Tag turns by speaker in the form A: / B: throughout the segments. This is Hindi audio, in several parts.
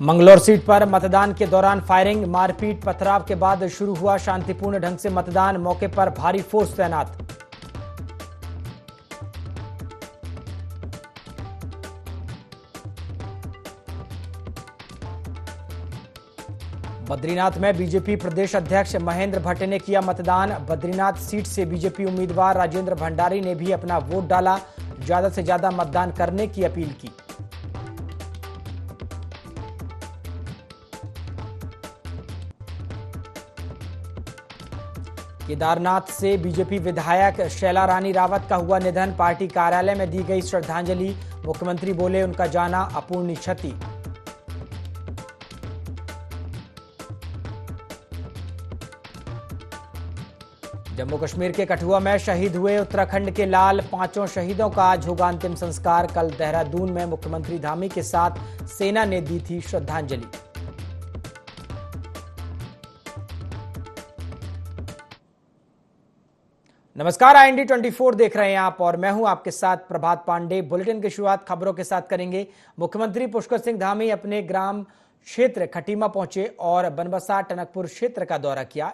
A: मंगलौर सीट पर मतदान के दौरान फायरिंग, मारपीट, पथराव के बाद शुरू हुआ शांतिपूर्ण ढंग से मतदान। मौके पर भारी फोर्स तैनात। बद्रीनाथ में बीजेपी प्रदेश अध्यक्ष महेंद्र भट्ट ने किया मतदान। बद्रीनाथ सीट से बीजेपी उम्मीदवार राजेंद्र भंडारी ने भी अपना वोट डाला। ज्यादा से ज्यादा मतदान करने की अपील की। केदारनाथ से बीजेपी विधायक शैला रानी रावत का हुआ निधन। पार्टी कार्यालय में दी गई श्रद्धांजलि। मुख्यमंत्री बोले, उनका जाना अपूर्णीय क्षति। जम्मू कश्मीर के कठुआ में शहीद हुए उत्तराखंड के लाल पांचों शहीदों का आज होगा अंतिम संस्कार। कल देहरादून में मुख्यमंत्री धामी के साथ सेना ने दी थी श्रद्धांजलि। नमस्कार, IND 24 देख रहे हैं आप और मैं हूं आपके साथ प्रभात पांडे। बुलेटिन की शुरुआत खबरों के साथ करेंगे। मुख्यमंत्री पुष्कर सिंह धामी अपने ग्राम क्षेत्र खटीमा पहुंचे और बनबसा टनकपुर क्षेत्र का दौरा किया।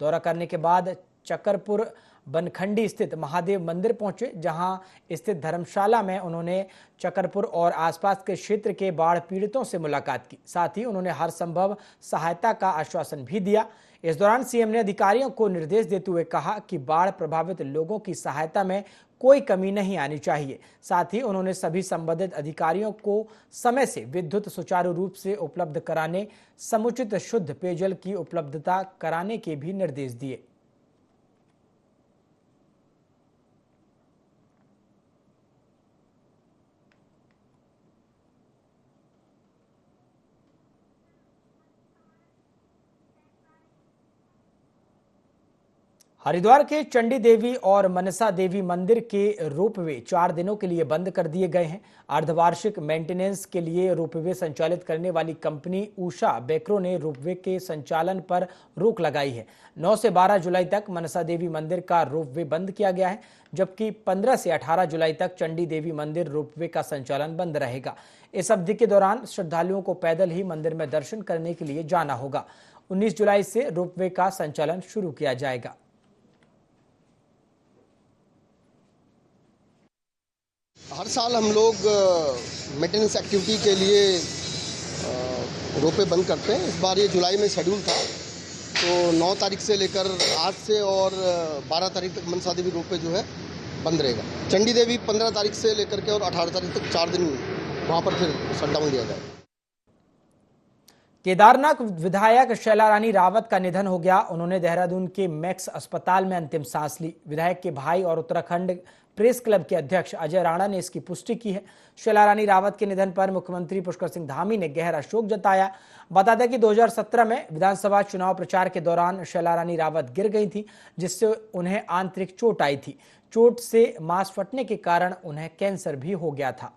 A: दौरा करने के बाद चकरपुर बनखंडी स्थित महादेव मंदिर पहुंचे, जहां स्थित धर्मशाला में उन्होंने चकरपुर और आसपास के क्षेत्र के बाढ़ पीड़ितों से मुलाकात की। साथ ही उन्होंने हर संभव सहायता का आश्वासन भी दिया। इस दौरान सीएम ने अधिकारियों को निर्देश देते हुए कहा कि बाढ़ प्रभावित लोगों की सहायता में कोई कमी नहीं आनी चाहिए। साथ ही उन्होंने सभी संबंधित अधिकारियों को समय से विद्युत सुचारू रूप से उपलब्ध कराने, समुचित शुद्ध पेयजल की उपलब्धता कराने के भी निर्देश दिए। हरिद्वार के चंडी देवी और मनसा देवी मंदिर के रोपवे 4 दिनों के लिए बंद कर दिए गए हैं। अर्धवार्षिक मेंटेनेंस के लिए रोपवे संचालित करने वाली कंपनी उषा बेक्रो ने रोपवे के संचालन पर रोक लगाई है। 9 से 12 जुलाई तक मनसा देवी मंदिर का रोपवे बंद किया गया है, जबकि 15 से 18 जुलाई तक चंडी देवी मंदिर रोपवे का संचालन बंद रहेगा। इस अवधि के दौरान श्रद्धालुओं को पैदल ही मंदिर में दर्शन करने के लिए जाना होगा। 19 जुलाई से रोपवे का संचालन शुरू किया जाएगा।
B: हर साल हम लोग मेंटेनेंस एक्टिविटी के लिए रोपवे बंद करते हैं। इस बार ये जुलाई में शेड्यूल था, तो 9 तारीख से लेकर आज से और 12 तारीख तक मनसा देवी रोपवे जो है बंद रहेगा। चंडी देवी 15 तारीख से लेकर के और 18 तारीख तक 4 दिन वहाँ पर फिर शटडाउन दिया जाएगा।
A: केदारनाथ विधायक शैला रानी रावत का निधन हो गया। उन्होंने देहरादून के मैक्स अस्पताल में अंतिम सांस ली। विधायक के भाई और उत्तराखंड प्रेस क्लब के अध्यक्ष अजय राणा ने इसकी पुष्टि की है। शैला रानी रावत के निधन पर मुख्यमंत्री पुष्कर सिंह धामी ने गहरा शोक जताया। बता दें कि 2017 में विधानसभा चुनाव प्रचार के दौरान शैला रानी रावत गिर गई थी, जिससे उन्हें आंतरिक चोट आई थी। चोट से मांस फटने के कारण उन्हें कैंसर भी हो गया था।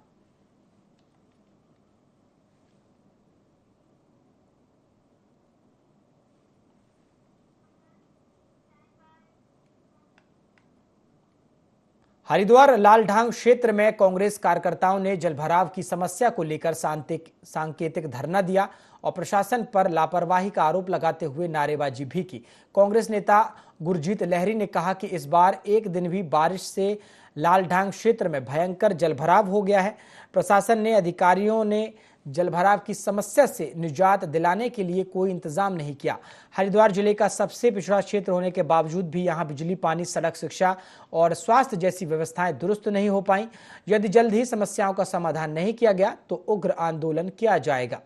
A: हरिद्वार लालढांग क्षेत्र में कांग्रेस कार्यकर्ताओं ने जलभराव की समस्या को लेकर सांकेतिक धरना दिया और प्रशासन पर लापरवाही का आरोप लगाते हुए नारेबाजी भी की। कांग्रेस नेता गुरजीत लहरी ने कहा कि इस बार एक दिन भी बारिश से लालढांग क्षेत्र में भयंकर जलभराव हो गया है। प्रशासन ने अधिकारियों ने जलभराव की समस्या से निजात दिलाने के लिए कोई इंतजाम नहीं किया। हरिद्वार जिले का सबसे पिछड़ा क्षेत्र होने के बावजूद भी यहां बिजली, पानी, सड़क, शिक्षा और स्वास्थ्य जैसी व्यवस्थाएं दुरुस्त नहीं हो पाई। यदि जल्द ही समस्याओं का समाधान नहीं किया गया तो उग्र आंदोलन किया जाएगा।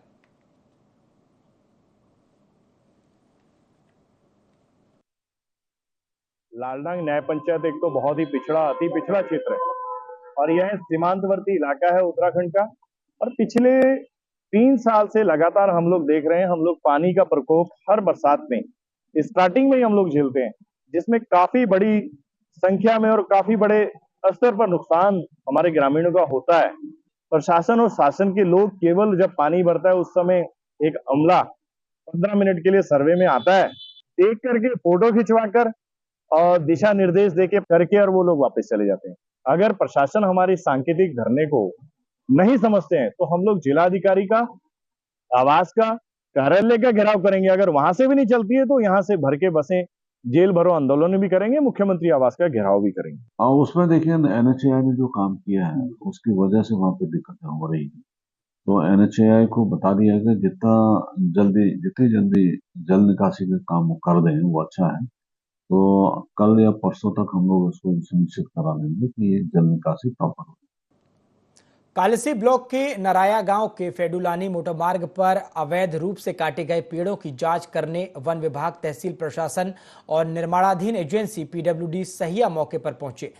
C: लालढांग न्याय पंचायत एक तो बहुत ही पिछड़ा, अति पिछड़ा क्षेत्र है और यह सीमांतवर्ती इलाका है उत्तराखंड का। और पिछले 3 साल से लगातार हम लोग देख रहे हैं, हम लोग पानी का प्रकोप हर बरसात में स्टार्टिंग में ही हम लोग झेलते हैं, जिसमें काफी बड़ी संख्या में और काफी बड़े स्तर पर नुकसान हमारे ग्रामीणों का होता है। प्रशासन और शासन के लोग केवल जब पानी भरता है उस समय एक अमला 15 मिनट के लिए सर्वे में आता है, देख करके फोटो खिंचवाकर और दिशा निर्देश देके करके और वो लोग वापस चले जाते हैं। अगर प्रशासन हमारी सांकेतिक धरने को नहीं समझते हैं तो हम लोग जिलाधिकारी का आवास का, कार्यालय का घेराव करेंगे। अगर वहां से भी नहीं चलती है तो यहाँ से भर के बसें जेल भरो आंदोलन भी करेंगे, मुख्यमंत्री आवास का घेराव भी करेंगे।
D: और उसमें देखिए एनएचएआई ने जो काम किया है उसकी वजह से वहां पे दिक्कतें हो रही है। तो एनएचएआई को बता दिया है कि जितनी जल्दी जल निकासी के काम वो कर दें वो अच्छा है। तो कल या परसों तक हम लोग उसको सुनिश्चित करा लेंगे कि ये जल निकासी प्रॉपर हो।
A: कालसी ब्लॉक के नराया गांव के फेडुलानी मोटर मार्ग पर अवैध रूप से काटे गए पेड़ों की जांच करने वन विभाग, तहसील प्रशासन और निर्माणाधीन एजेंसी पीडब्ल्यूडी सहिया मौके पर पहुंचे।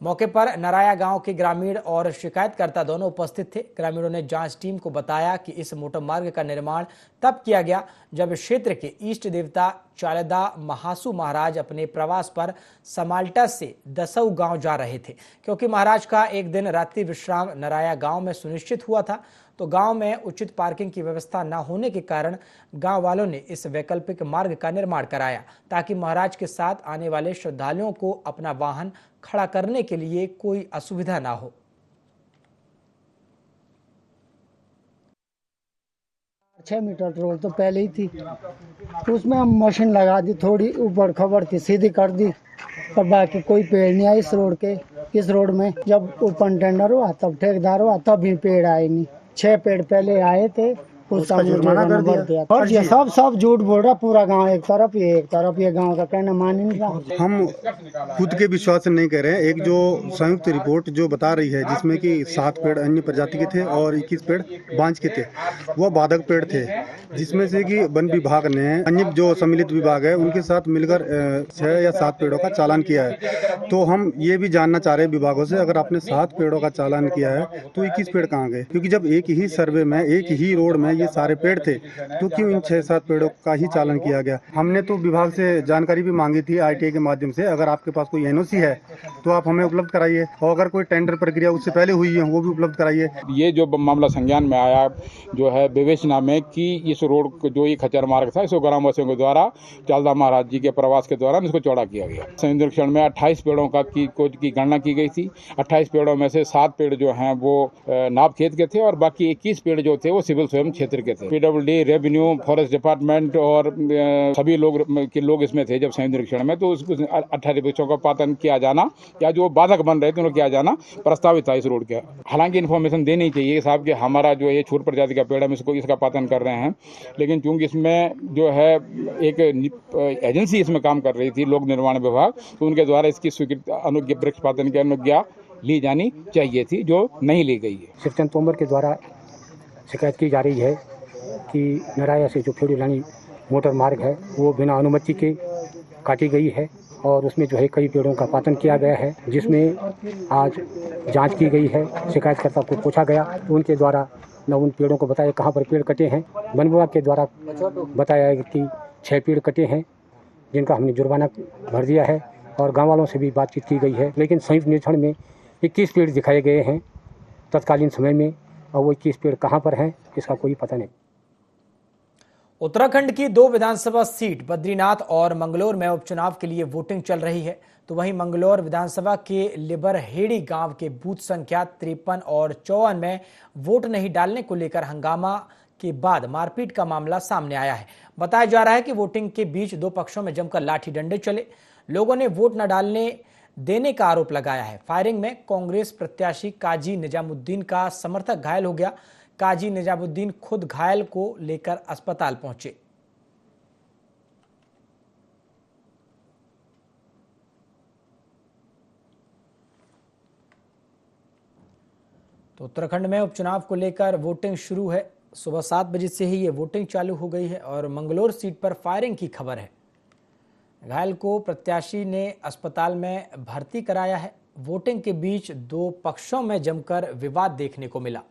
A: मौके पर नराया गांव के ग्रामीण और शिकायतकर्ता दोनों उपस्थित थे। ग्रामीणों ने जांच टीम को बताया कि इस मोटर मार्ग का निर्माण तब किया गया जब क्षेत्र के इष्ट देवता चालेदा महासू महाराज अपने प्रवास पर समाल्टा से दसऊ गांव जा रहे थे। क्योंकि महाराज का एक दिन रात्रि विश्राम नराया गांव में सुनिश्चित हुआ था, तो गांव में उचित पार्किंग की व्यवस्था न होने के कारण गांव वालों ने इस वैकल्पिक मार्ग का निर्माण कराया ताकि महाराज के साथ आने वाले श्रद्धालुओं को अपना वाहन खड़ा करने के लिए कोई असुविधा ना हो।
E: 6 मीटर रोड तो पहले ही थी, तो उसमें हम मशीन लगा दी, थोड़ी ऊपर खबर थी सीधी कर दी, पर बाकी कोई पेड़ नहीं आया इस रोड के। इस रोड में जब ओपन टेंडर हुआ तब ठेकेदार हुआ तब भी पेड़ आए नहीं। 6 पेड़ पहले आए थे, उसका जुर्माना कर दिया। और ये सब झूठ बोल रहा, पूरा गांव एक तरफ ये गांव का कहना मान ही नहीं रहा।
F: हम खुद के विश्वास से नहीं कह रहे हैं। एक जो संयुक्त रिपोर्ट जो बता रही है जिसमें कि 7 पेड़ अन्य प्रजाति के थे और 21 पेड़ बांझ के थे, वो बाधक पेड़ थे, जिसमें से कि वन विभाग ने अन्य जो सम्मिलित विभाग है उनके साथ मिलकर 6 या 7 पेड़ों का चालान किया है। तो हम ये भी जानना चाह रहे हैं विभागों से, अगर आपने 7 पेड़ों का चालान किया है तो 21 पेड़ कहाँ गए? क्योंकि जब एक ही सर्वे में एक ही रोड में ये सारे पेड़ थे तो क्यों इन 6-7 पेड़ों का ही चालन किया गया? हमने तो विभाग से जानकारी भी मांगी थी आरटीआई के माध्यम से, अगर आपके पास कोई एनओसी है तो आप हमें उपलब्ध कराइए, और अगर कोई टेंडर प्रक्रिया उससे पहले हुई है वो भी उपलब्ध कराइए।
G: ये जो मामला संज्ञान में आया जो है विवेचना में कि इस रोड जो ये खच्चर मार्ग था इसको ग्रामवासियों के द्वारा चालदा महाराज जी के प्रवास के दौरान इसको चौड़ा किया गया। संयुक्त निरीक्षण में 28 पेड़ों की गणना की गई थी। 28 पेड़ों में से 7 पेड़ जो हैं वो नाप खेत के थे और बाकी 21 पेड़ जो थे वो सिविल स्वयं क्षेत्र के थे। पीडब्ल्यूडी, रेवेन्यू, फॉरेस्ट डिपार्टमेंट और सभी लोग इसमें थे जब संयुक्त निरीक्षण में, तो उस 18 वृक्षों का पातन किया जाना या जो बाधक बन रहे थे उनको किया जाना प्रस्तावित था इस रोड के। हालांकि इन्फॉर्मेशन देनी चाहिए साहब कि हमारा जो ये छूट प्रजाति का पेड़ है इसका पातन कर रहे हैं, लेकिन चूंकि इसमें जो है एक एजेंसी इसमें काम कर रही थी लोक निर्माण विभाग, तो उनके द्वारा इसकी स्वीकृति वृक्ष पातन की अनुज्ञा ली जानी चाहिए थी, जो नहीं ली गई है।
H: शिवचंद तोमर के द्वारा शिकायत की जा रही है कि नराया से जो फेडुलानी मोटर मार्ग है वो बिना अनुमति के काटी गई है और उसमें जो है कई पेड़ों का पातन किया गया है, जिसमें आज जांच की गई है। शिकायतकर्ता को पूछा गया तो उनके द्वारा न उन पेड़ों को बताया कहाँ पर पेड़ कटे हैं। वन विभाग के द्वारा बताया कि 6 पेड़ कटे हैं जिनका हमने जुर्माना भर दिया है और गाँव वालों से भी बातचीत की गई है, लेकिन संयुक्त निरीक्षण में 21 पेड़ दिखाए गए हैं तत्कालीन समय में, और वो 21 पेड़ कहाँ पर हैं इसका कोई पता नहीं।
A: उत्तराखंड की 2 विधानसभा सीट बद्रीनाथ और मंगलौर में उपचुनाव के लिए वोटिंग चल रही है, तो वहीं मंगलौर विधानसभा के लिबरहेड़ी गांव के बूथ संख्या 53 और 54 में वोट नहीं डालने को लेकर हंगामा के बाद मारपीट का मामला सामने आया है। बताया जा रहा है कि वोटिंग के बीच 2 पक्षों में जमकर लाठी डंडे चले। लोगों ने वोट न डालने देने का आरोप लगाया है। फायरिंग में कांग्रेस प्रत्याशी काजी निजामुद्दीन का समर्थक घायल हो गया। काजी निजामुद्दीन खुद घायल को लेकर अस्पताल पहुंचे। तो उत्तराखंड में उपचुनाव को लेकर वोटिंग शुरू है। सुबह 7 बजे से ही ये वोटिंग चालू हो गई है और मंगलौर सीट पर फायरिंग की खबर है। घायल को प्रत्याशी ने अस्पताल में भर्ती कराया है। वोटिंग के बीच 2 पक्षों में जमकर विवाद देखने को मिला।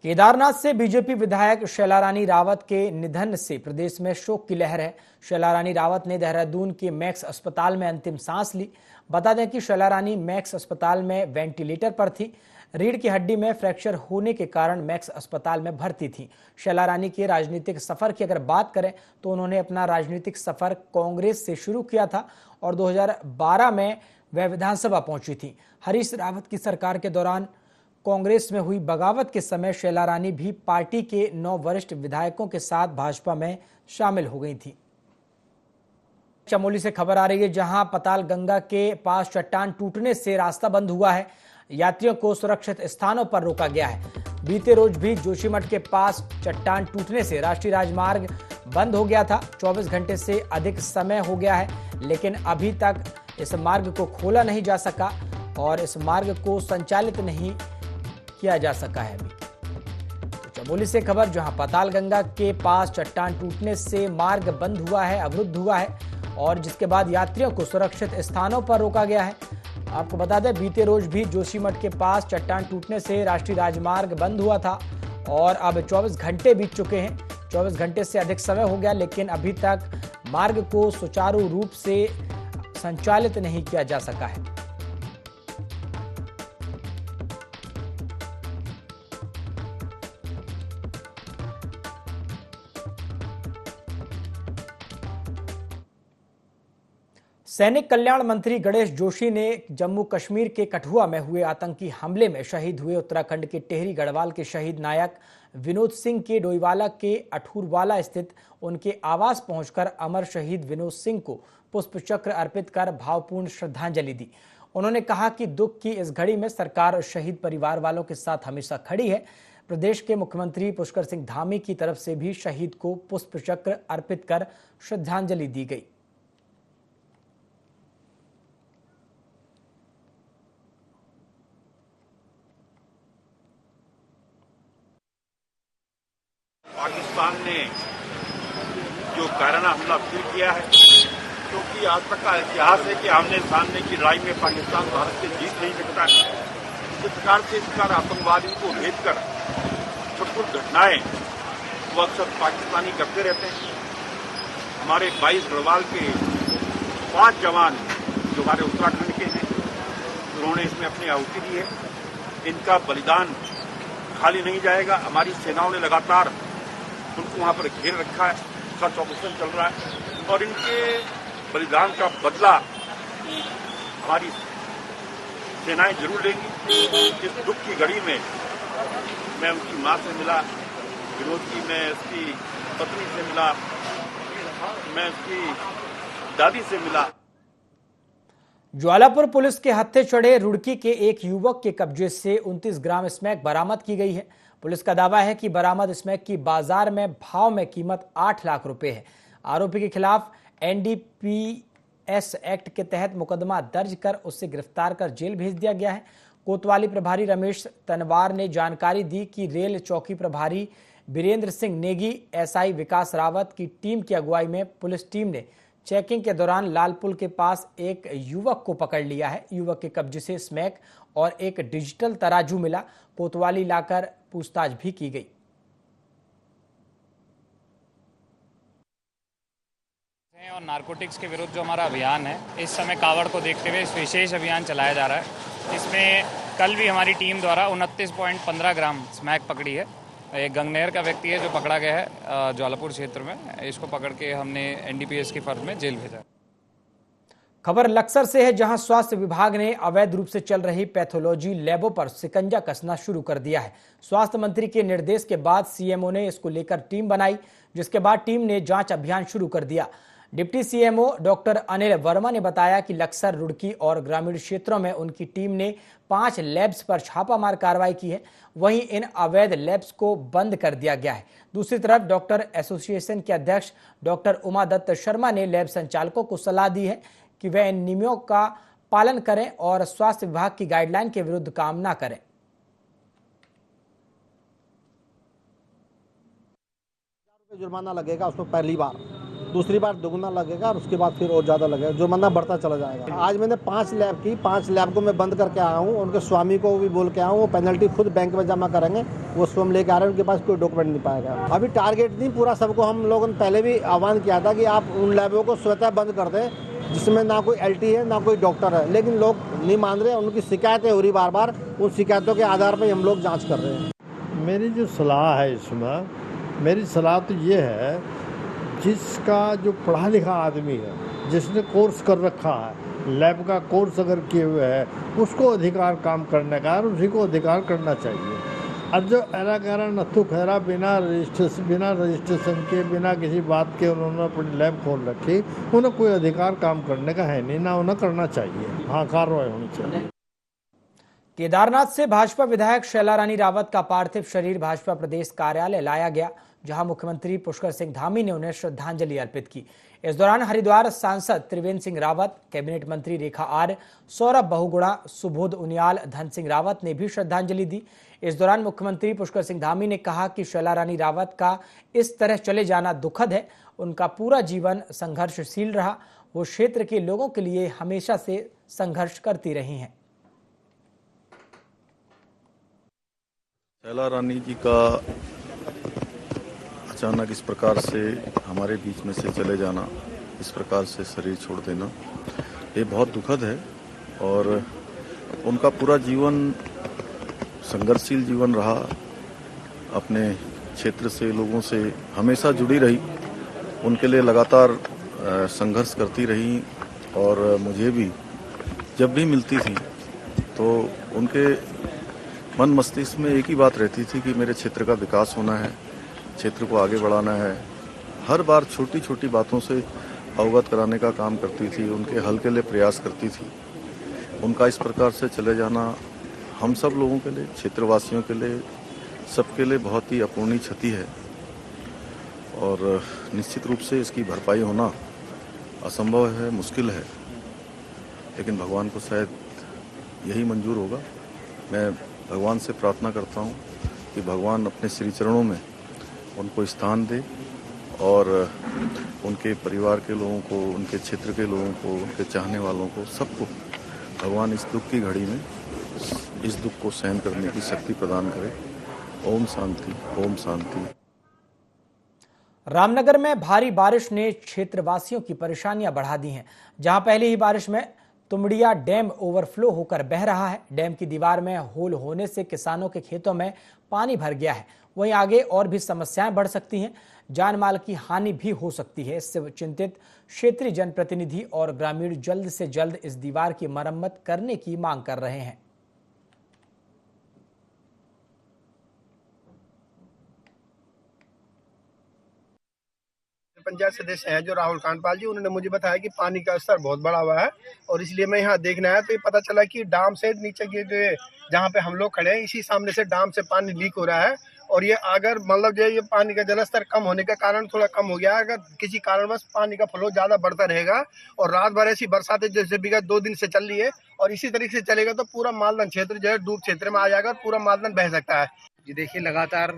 A: केदारनाथ से बीजेपी विधायक शैलारानी रावत के निधन से प्रदेश में शोक की लहर है। शैलारानी रावत ने देहरादून के मैक्स अस्पताल में अंतिम सांस ली। बता दें कि शैलारानी मैक्स अस्पताल में वेंटिलेटर पर थी। रीढ़ की हड्डी में फ्रैक्चर होने के कारण मैक्स अस्पताल में भर्ती थी। शैला रानी के राजनीतिक सफर की अगर बात करें तो उन्होंने अपना राजनीतिक सफर कांग्रेस से शुरू किया था और 2012 में वह विधानसभा पहुंची थी। हरीश रावत की सरकार के दौरान कांग्रेस में हुई बगावत के समय शैला रानी भी पार्टी के 9 वरिष्ठ विधायकों के साथ भाजपा में शामिल हो गई थी। चमोली से खबर आ रही है, जहां पताल गंगा के पास चट्टान टूटने से रास्ता बंद हुआ है। यात्रियों को सुरक्षित स्थानों पर रोका गया है। बीते रोज भी जोशीमठ के पास चट्टान टूटने से राष्ट्रीय राजमार्ग बंद हो गया था। 24 घंटे से अधिक समय हो गया है, लेकिन अभी तक इस मार्ग को खोला नहीं जा सका और इस मार्ग को संचालित नहीं किया जा सका है। तो चमोली से खबर, जहां पताल गंगा के पास चट्टान टूटने से मार्ग बंद हुआ है, अवरुद्ध हुआ है और जिसके बाद यात्रियों को सुरक्षित स्थानों पर रोका गया है। आपको बता दें, बीते रोज भी जोशीमठ के पास चट्टान टूटने से राष्ट्रीय राजमार्ग बंद हुआ था और अब 24 घंटे बीत चुके हैं। 24 घंटे से अधिक समय हो गया, लेकिन अभी तक मार्ग को सुचारू रूप से संचालित नहीं किया जा सका है। सैनिक कल्याण मंत्री गणेश जोशी ने जम्मू कश्मीर के कठुआ में हुए आतंकी हमले में शहीद हुए उत्तराखंड के टेहरी गढ़वाल के शहीद नायक विनोद सिंह के डोईवाला के अठूरवाला स्थित उनके आवास पहुंचकर अमर शहीद विनोद सिंह को पुष्पचक्र अर्पित कर भावपूर्ण श्रद्धांजलि दी। उन्होंने कहा कि दुख की इस घड़ी में सरकार शहीद परिवार वालों के साथ हमेशा खड़ी है। प्रदेश के मुख्यमंत्री पुष्कर सिंह धामी की तरफ से भी शहीद को पुष्पचक्र अर्पित कर श्रद्धांजलि दी गई।
I: पाकिस्तान ने जो कायराना हमला फिर किया है, क्योंकि आज तक का इतिहास है कि आमने सामने की लड़ाई में पाकिस्तान भारत से जीत नहीं सकता है। इस प्रकार से इस प्रकार आतंकवादियों को भेजकर छुटपुट घटनाएं वो अक्सर पाकिस्तानी करते रहते हैं। हमारे 22 गढ़वाल के 5 जवान जो हमारे उत्तराखंड के हैं, उन्होंने इसमें अपनी आहुति दी है। इनका बलिदान खाली नहीं जाएगा। हमारी सेनाओं ने लगातार उनको वहां पर घेर रखा है, सर्च ऑपरेशन चल रहा है और इनके बलिदान का बदला हमारी सेनाएं जरूर लेंगी। इस दुख की घड़ी में मैं उनकी मां से मिला, विनोद की मैं उसकी पत्नी से मिला, मैं उसकी दादी से मिला।
A: ज्वालापुर पुलिस के हत्थे चढ़े रुड़की के एक युवक के कब्जे से 29 ग्राम स्मैक बरामद की गई है। पुलिस का दावा है कि बरामद स्मैक की बाजार में भाव में कीमत 8 लाख रुपए है। आरोपी के खिलाफ NDPS एक्ट के तहत मुकदमा दर्ज कर उससे गिरफ्तार कर जेल भेज दिया गया है। कोतवाली प्रभारी रमेश तनवार ने जानकारी दी कि रेल चौकी प्रभारी बीरेंद्र सिंह नेगी, SI विकास रावत की टीम की अगुवाई में पुलिस टीम ने चेकिंग के दौरान लालपुल के पास एक युवक को पकड़ लिया है। युवक के कब्जे से स्मैक और एक डिजिटल तराजू मिला। कोतवाली लाकर पूछताछ भी की गई।
J: और नारकोटिक्स के विरुद्ध जो हमारा अभियान है, इस समय कावड़ को देखते हुए इस विशेष अभियान चलाया जा रहा है। इसमें कल भी हमारी टीम द्वारा 29.15 ग्राम स्मैक पकड़ी है। एक गंगनेर का व्यक्ति है जो पकड़ा गया है ज्वालापुर क्षेत्र में। इसको पकड़ के हमने NDPS की फर्ज में जेल भेजा।
A: खबर लक्सर से है, जहां स्वास्थ्य विभाग ने अवैध रूप से चल रही पैथोलॉजी लैबों पर शिकंजा कसना शुरू कर दिया है। स्वास्थ्य मंत्री के निर्देश के बाद CMO ने इसको लेकर टीम बनाई, जिसके बाद टीम ने जांच अभियान शुरू कर दिया। Deputy CMO doctor Anil Verma ने बताया कि लक्सर, रुड़की और ग्रामीण क्षेत्रों में उनकी टीम ने 5 लैब्स पर छापामार कार्रवाई की है। वहीं इन अवैध लैब्स को बंद कर दिया गया है। दूसरी तरफ डॉक्टर एसोसिएशन के अध्यक्ष डॉक्टर उमा दत्त शर्मा ने लैब संचालकों को सलाह दी है कि वे इन नियमों का पालन करें और स्वास्थ्य विभाग की गाइडलाइन के विरुद्ध काम न करें।
K: जुर्माना लगेगा उसको पहली बार, दूसरी बार दोगुना लगेगा और उसके बाद फिर और ज़्यादा लगेगा। जुर्माना बढ़ता चला जाएगा। आज मैंने 5 लैब की, 5 लैब को मैं बंद करके आया हूँ। उनके स्वामी को भी बोल के आया हूँ, वो पेनल्टी खुद बैंक में जमा करेंगे। वो स्वयं लेके आ रहे हैं, उनके पास कोई डॉक्यूमेंट नहीं पाएगा। अभी टारगेट नहीं पूरा, सबको हम लोगों ने पहले भी आह्वान किया था कि आप उन लैबों को स्वतः बंद कर दें जिसमें ना कोई एलटी है ना कोई डॉक्टर है, लेकिन लोग नहीं मान रहे, उनकी शिकायतें हो रही बार बार, उन शिकायतों के आधार पर हम लोग जांच कर रहे हैं।
L: मेरी जो सलाह है इसमें, मेरी सलाह तो ये है, जिसका जो पढ़ा लिखा आदमी है, जिसने कोर्स कर रखा है, लैब का कोर्स अगर किए हुए है, उसको अधिकार काम करने का, और उसी को अधिकार करना चाहिए। अब जो एरा गहरा नथु खैरा बिना रजिस्ट्रेशन के, बिना किसी बात के उन्होंने अपनी लैब खोल रखी, उन्हें कोई अधिकार काम करने का है नहीं, ना उन्हें करना चाहिए। हाँ, कार्रवाई होनी चाहिए।
A: केदारनाथ से भाजपा विधायक शैला रानी रावत का पार्थिव शरीर भाजपा प्रदेश कार्यालय लाया गया, जहां मुख्यमंत्री पुष्कर सिंह धामी ने उन्हें श्रद्धांजलि अर्पित की। इस दौरान हरिद्वार सांसद त्रिवेंद्र सिंह रावत, कैबिनेट मंत्री रेखा आर्य, सौरभ बहुगुणा, सुबोध उनियाल, धन सिंह रावत ने भी श्रद्धांजलि दी। इस दौरान मुख्यमंत्री पुष्कर सिंह धामी ने कहा कि शैला रानी रावत का इस तरह चले जाना दुखद है। उनका पूरा जीवन संघर्षशील रहा, वो क्षेत्र के लोगों के लिए हमेशा से संघर्ष करती रही हैं।
M: शैला रानी जी का अचानक इस प्रकार से हमारे बीच में से चले जाना, इस प्रकार से शरीर छोड़ देना, ये बहुत दुखद है। और उनका पूरा जीवन संघर्षशील जीवन रहा, अपने क्षेत्र से लोगों से हमेशा जुड़ी रही, उनके लिए लगातार संघर्ष करती रही। और मुझे भी जब भी मिलती थी तो उनके मन मस्तिष्क में एक ही बात रहती थी कि मेरे क्षेत्र का विकास होना है, क्षेत्र को आगे बढ़ाना है। हर बार छोटी छोटी बातों से अवगत कराने का काम करती थी, उनके हल के लिए प्रयास करती थी। उनका इस प्रकार से चले जाना हम सब लोगों के लिए, क्षेत्रवासियों के लिए, सबके लिए बहुत ही अपूर्णीय क्षति है। और निश्चित रूप से इसकी भरपाई होना असंभव है, मुश्किल है, लेकिन भगवान को शायद यही मंजूर होगा। मैं भगवान से प्रार्थना करता हूँ कि भगवान अपने श्री चरणों में उनको स्थान दे और उनके परिवार के लोगों को, उनके क्षेत्र के लोगों को, उनके चाहने वालों को, सबको भगवान इस दुख की घड़ी में इस दुख को सहन करने की शक्ति प्रदान करे। ओम शांति, ओम शांति।
A: रामनगर में भारी बारिश ने क्षेत्रवासियों की परेशानियां बढ़ा दी हैं। जहां पहली ही बारिश में तुमड़िया डैम ओवरफ्लो होकर बह रहा है। डैम की दीवार में होल होने से किसानों के खेतों में पानी भर गया है। वहीं आगे और भी समस्याएं बढ़ सकती हैं, जान माल की हानि भी हो सकती है। इससे चिंतित क्षेत्रीय जनप्रतिनिधि और ग्रामीण जल्द से जल्द इस दीवार की मरम्मत करने की मांग कर रहे हैं।
N: पंचायत सदस्य हैं जो राहुल कांडपाल जी, उन्होंने मुझे बताया कि पानी का स्तर बहुत बढ़ा हुआ है और इसलिए मैं यहाँ देखने आया तो ये पता चला कि डैम से नीचे के जहाँ पे हम लोग खड़े हैं, इसी सामने से डैम से पानी लीक हो रहा है। और ये अगर मतलब जो ये पानी का जलस्तर कम होने के कारण थोड़ा कम हो गया है, अगर किसी कारणवश पानी का फ्लो ज्यादा बढ़ता रहेगा और रात भर ऐसी बरसातें जैसे विगत 2 दिन से चल रही है और इसी तरीके से चलेगा तो पूरा मालदन क्षेत्र जो है डूब क्षेत्र में आ जाएगा, पूरा मालदन बह सकता है।
O: जी देखिए, लगातार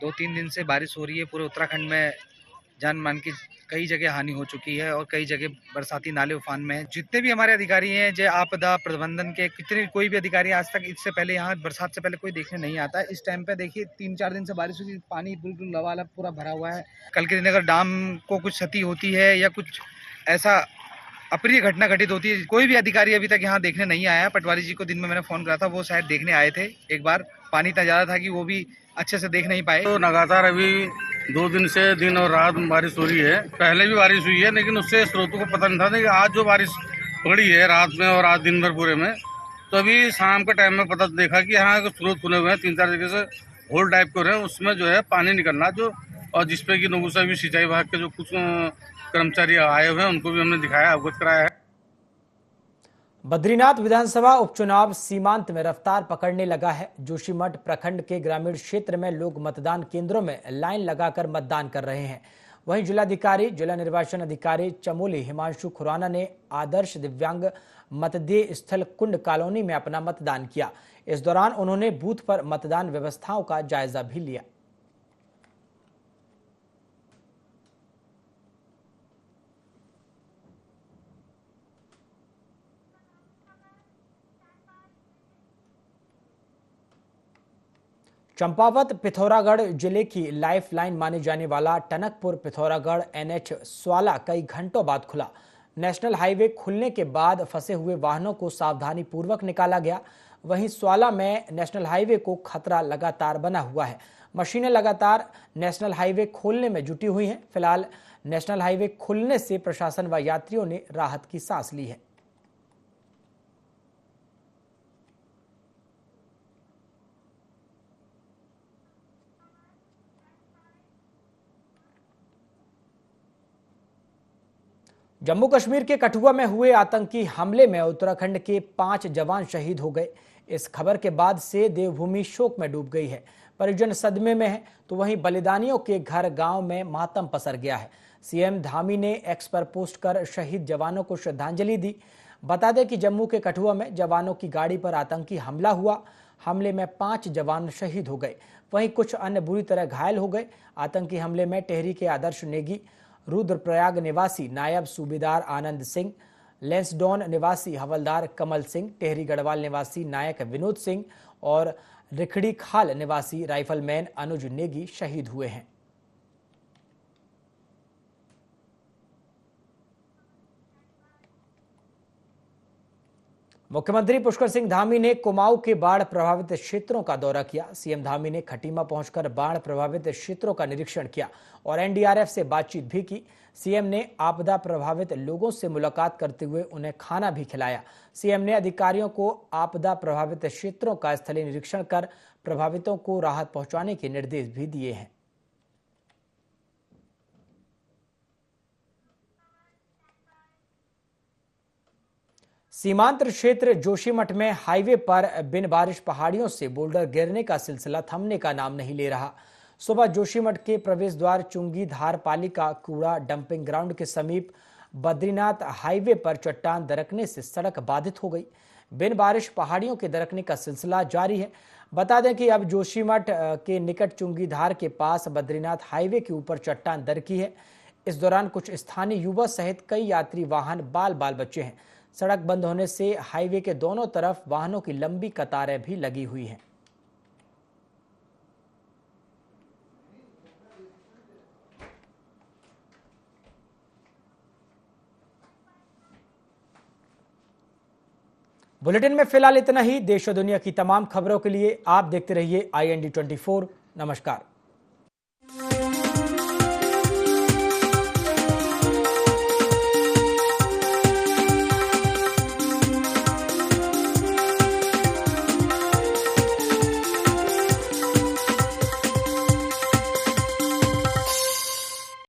O: 2-3 दिन से बारिश हो रही है। पूरे उत्तराखंड में जान मान की कई जगह हानि हो चुकी है और कई जगह बरसाती नाले उफान में है। जितने भी हमारे अधिकारी हैं, जो आपदा प्रबंधन के, कितने कोई भी अधिकारी आज तक इससे पहले यहाँ बरसात से पहले कोई देखने नहीं आता है। इस टाइम पे देखिए 3-4 दिन से बारिश हुई, पानी बिल्कुल लबालब पूरा भरा हुआ है। कल के दिन अगर डैम को कुछ क्षति होती है या कुछ ऐसा अप्रिय घटना घटित होती है, कोई भी अधिकारी अभी तक यहाँ देखने नहीं आया। पटवारी जी को दिन में मैंने फोन करा था, वो शायद देखने आए थे एक बार। पानी इतना ज्यादा था कि वो भी अच्छे से देख नहीं पाए।
P: तो लगातार अभी 2 दिन से दिन और रात बारिश हो रही है। पहले भी बारिश हुई है, लेकिन उससे स्रोतों को पता नहीं था कि आज जो बारिश पड़ी है रात में और आज दिन भर पूरे में, तो अभी शाम के टाइम में पता देखा कि यहाँ के स्रोत खुले हुए हैं, 3-4 जगह से होल टाइप के हो रहे हैं, उसमें जो है पानी निकलना जो, और जिसपे कि नगुसा भी सिंचाई विभाग के जो कुछ कर्मचारी आए हुए हैं उनको भी हमने दिखाया, अवगत कराया है।
A: बद्रीनाथ विधानसभा उपचुनाव सीमांत में रफ्तार पकड़ने लगा है। जोशीमठ प्रखंड के ग्रामीण क्षेत्र में लोग मतदान केंद्रों में लाइन लगाकर मतदान कर रहे हैं। वहीं जिलाधिकारी, जिला निर्वाचन अधिकारी चमोली हिमांशु खुराना ने आदर्श दिव्यांग मतदेय स्थल कुंड कॉलोनी में अपना मतदान किया। इस दौरान उन्होंने बूथ पर मतदान व्यवस्थाओं का जायजा भी लिया। चंपावत पिथौरागढ़ जिले की लाइफलाइन माने जाने वाला टनकपुर पिथौरागढ़ NH 16 कई घंटों बाद खुला। नेशनल हाईवे खुलने के बाद फंसे हुए वाहनों को सावधानी पूर्वक निकाला गया। वहीं स्वाला में नेशनल हाईवे को खतरा लगातार बना हुआ है। मशीनें लगातार नेशनल हाईवे खोलने में जुटी हुई हैं। फिलहाल नेशनल हाईवे खुलने से प्रशासन व यात्रियों ने राहत की सांस ली है। जम्मू कश्मीर के कठुआ में हुए आतंकी हमले में उत्तराखंड के 5 जवान शहीद हो गए। इस खबर के बाद से देवभूमि शोक में डूब गई है। परिजन सदमे में है तो वहीं बलिदानियों के घर गांव में मातम पसर गया है। सीएम धामी ने एक्स पर पोस्ट कर शहीद जवानों को श्रद्धांजलि दी। बता दें कि जम्मू के कठुआ में जवानों की गाड़ी पर आतंकी हमला हुआ। हमले में 5 जवान शहीद हो गए, वहीं कुछ अन्य बुरी तरह घायल हो गए। आतंकी हमले में टेहरी के आदर्श नेगी, रुद्रप्रयाग निवासी नायब सूबेदार आनंद सिंह, लेंसडॉन निवासी हवलदार कमल सिंह, टेहरी गढ़वाल निवासी नायक विनोद सिंह और रिखड़ी खाल निवासी राइफलमैन अनुज नेगी शहीद हुए हैं। मुख्यमंत्री पुष्कर सिंह धामी ने कुमाऊं के बाढ़ प्रभावित क्षेत्रों का दौरा किया। सीएम धामी ने खटीमा पहुंचकर बाढ़ प्रभावित क्षेत्रों का निरीक्षण किया और एनडीआरएफ से बातचीत भी की। सीएम ने आपदा प्रभावित लोगों से मुलाकात करते हुए उन्हें खाना भी खिलाया। सीएम ने अधिकारियों को आपदा प्रभावित क्षेत्रों का स्थलीय निरीक्षण कर प्रभावितों को राहत पहुंचाने के निर्देश भी दिए हैं। सीमांत क्षेत्र जोशीमठ में हाईवे पर बिन बारिश पहाड़ियों से बोल्डर गिरने का सिलसिला थमने का नाम नहीं ले रहा। सुबह जोशीमठ के प्रवेश द्वार चुंगी धार पालिका कूड़ा डंपिंग ग्राउंड के समीप बद्रीनाथ हाईवे पर चट्टान दरकने से सड़क बाधित हो गई। बिन बारिश पहाड़ियों के दरकने का सिलसिला जारी है। बता दें कि अब जोशीमठ के निकट चुंगी धार के पास बद्रीनाथ हाईवे के ऊपर चट्टान दरकी है। इस दौरान कुछ स्थानीय युवा सहित कई यात्री वाहन बाल बचे हैं। सड़क बंद होने से हाईवे के दोनों तरफ वाहनों की लंबी कतारें भी लगी हुई हैं। बुलेटिन में फिलहाल इतना ही। देश और दुनिया की तमाम खबरों के लिए आप देखते रहिए IND24। नमस्कार।